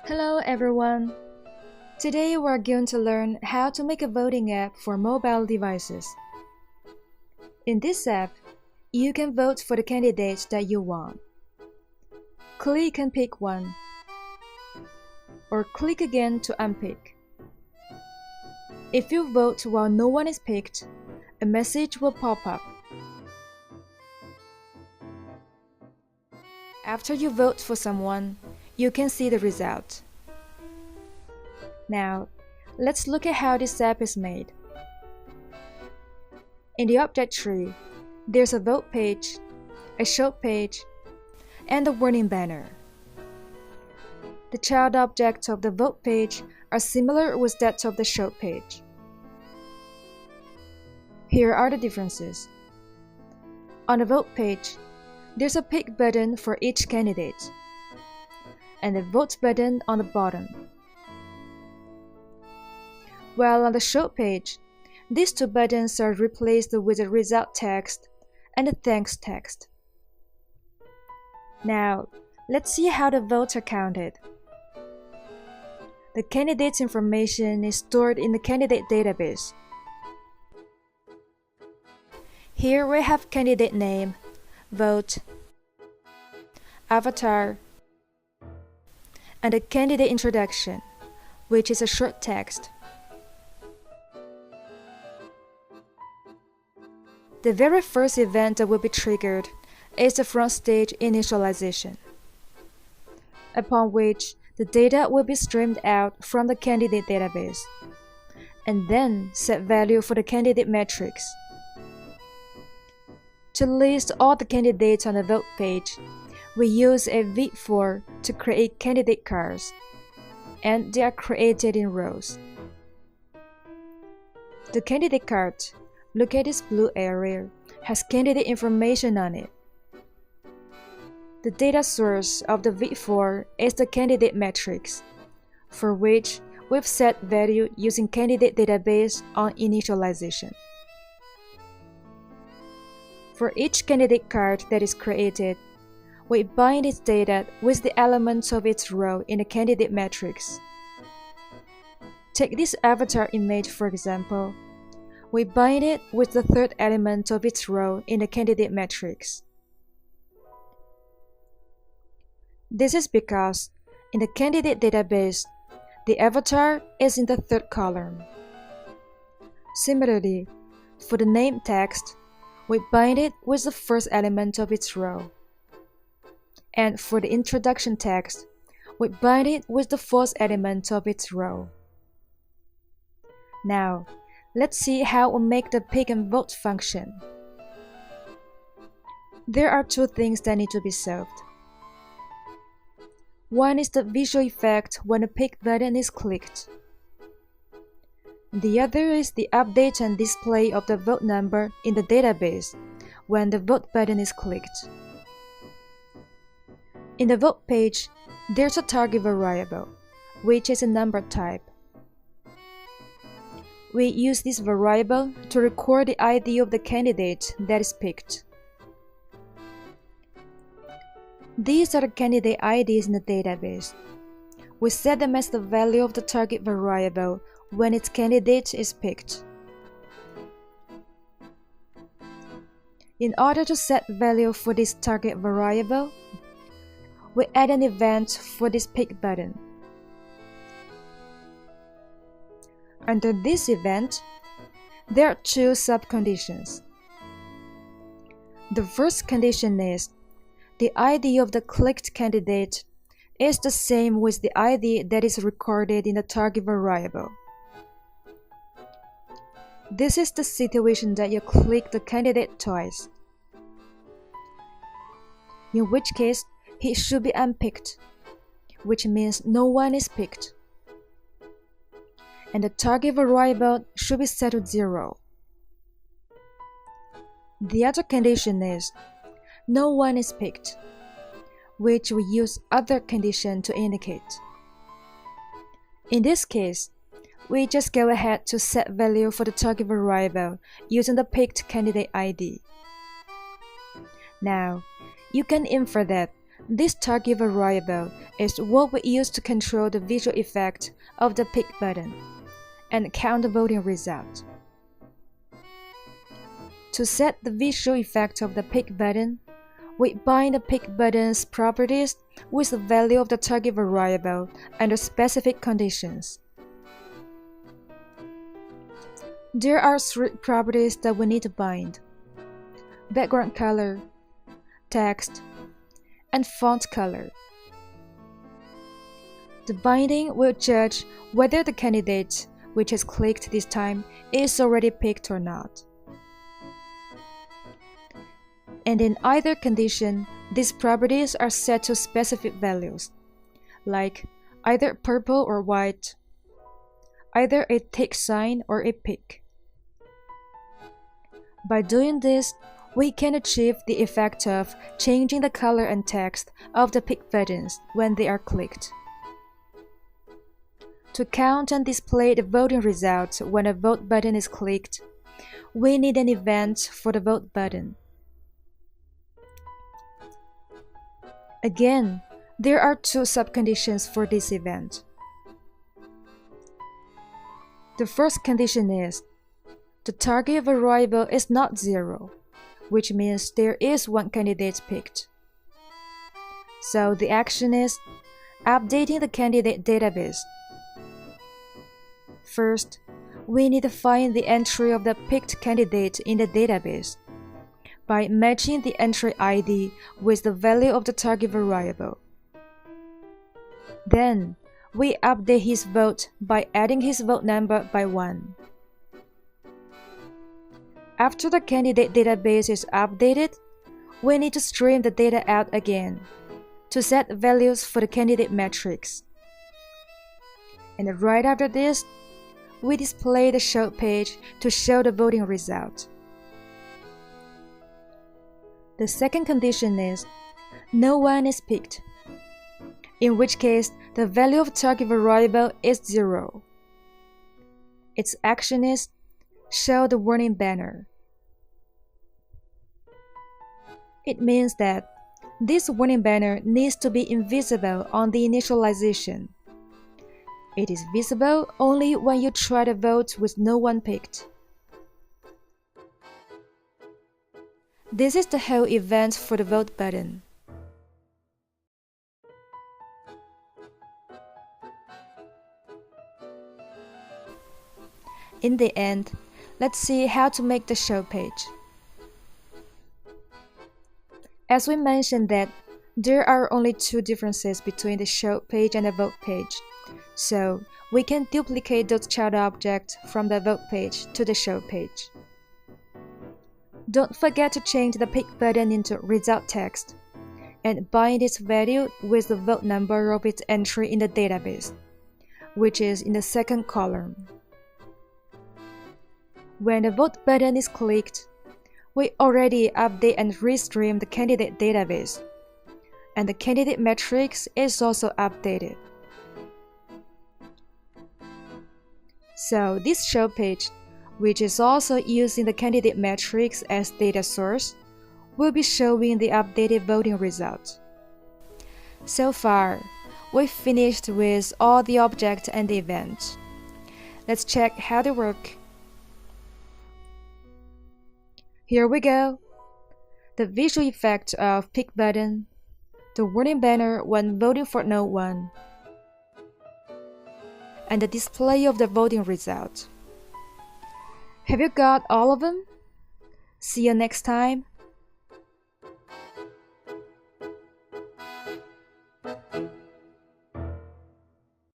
Hello everyone! Today we're going to learn how to make a voting app for mobile devices. In this app, you can vote for the candidates that you want. Click and pick one, or click again to unpick. If you vote while no one is picked, a message will pop up. After you vote for someone, you can see the result. Now, let's look at how this app is made. In the object tree, there's a vote page, a show page, and a warning banner. The child objects of the vote page are similar with that of the show page. Here are the differences. On the vote page, there's a pick button for each candidate, and a vote button on the bottom. While on the show page, these two buttons are replaced with a result text and a thanks text. Now, let's see how the votes are counted. The candidate's information is stored in the candidate database. Here we have candidate name, vote, avatar, and a candidate introduction, which is a short text. The very first event that will be triggered is the front stage initialization, upon which the data will be streamed out from the candidate database, and then set value for the candidate matrix. To list all the candidates on the vote page, we use a V4 to create candidate cards, and they are created in rows. The candidate card, look at this blue area, has candidate information on it. The data source of the V4 is the candidate matrix, for which we've set value using candidate database on initialization. For each candidate card that is created, we bind its data with the elements of its row in the candidate matrix. Take this avatar image for example. We bind it with the third element of its row in the candidate matrix. This is because in the candidate database, the avatar is in the third column. Similarly, for the name text, we bind it with the first element of its row. And for the introduction text, we bind it with the fourth element of its row. Now, let's see how we make the pick and vote function. There are two things that need to be solved. One is the visual effect when the pick button is clicked. The other is the update and display of the vote number in the database when the vote button is clicked. In the vote page, there's a target variable, which is a number type. We use this variable to record the ID of the candidate that is picked. These are the candidate IDs in the database. We set them as the value of the target variable when its candidate is picked. In order to set value for this target variable, we add an event for this pick button. Under this event, there are two subconditions. The first condition is the ID of the clicked candidate is the same with the ID that is recorded in the target variable. This is the situation that you click the candidate twice, in which case he should be unpicked, which means no one is picked. And the target variable should be set to 0. The other condition is no one is picked, which we use other condition to indicate. In this case, we just go ahead to set value for the target variable using the picked candidate ID. Now, you can infer that This target variable is what we use to control the visual effect of the pick button and count the voting result. To set the visual effect of the pick button, we bind the pick button's properties with the value of the target variable under specific conditions. There are three properties that we need to bind: background color, text, and font color. The binding will judge whether the candidate which has clicked this time is already picked or not. And in either condition, these properties are set to specific values, like either purple or white, either a tick sign or a pick. By doing this, we can achieve the effect of changing the color and text of the pick buttons when they are clicked. To count and display the voting results when a vote button is clicked, we need an event for the vote button. Again, there are two subconditions for this event. The first condition is the target variable is not 0, which means there is one candidate picked. So the action is updating the candidate database. First, we need to find the entry of the picked candidate in the database by matching the entry ID with the value of the target variable. Then, we update his vote by adding his vote number by 1. After the candidate database is updated, we need to stream the data out again to set values for the candidate matrix. And right after this, we display the show page to show the voting result. The second condition is no one is picked, in which case the value of target variable is 0. Its action is show the warning banner. It means that this warning banner needs to be invisible on the initialization. It is visible only when you try to vote with no one picked. This is the whole event for the vote button. In the end, let's see how to make the show page. As we mentioned that there are only two differences between the show page and the vote page, so we can duplicate those child objects from the vote page to the show page. Don't forget to change the pick button into result text and bind its value with the vote number of its entry in the database, which is in the second column. When the vote button is clicked, we already update and restream the candidate database, and the candidate matrix is also updated. So this show page, which is also using the candidate matrix as data source, will be showing the updated voting result. So far, we've finished with all the objects and the events. Let's check how they work. Here we go. The visual effect of pick button, the warning banner when voting for no one, and the display of the voting result. Have you got all of them? See you next time.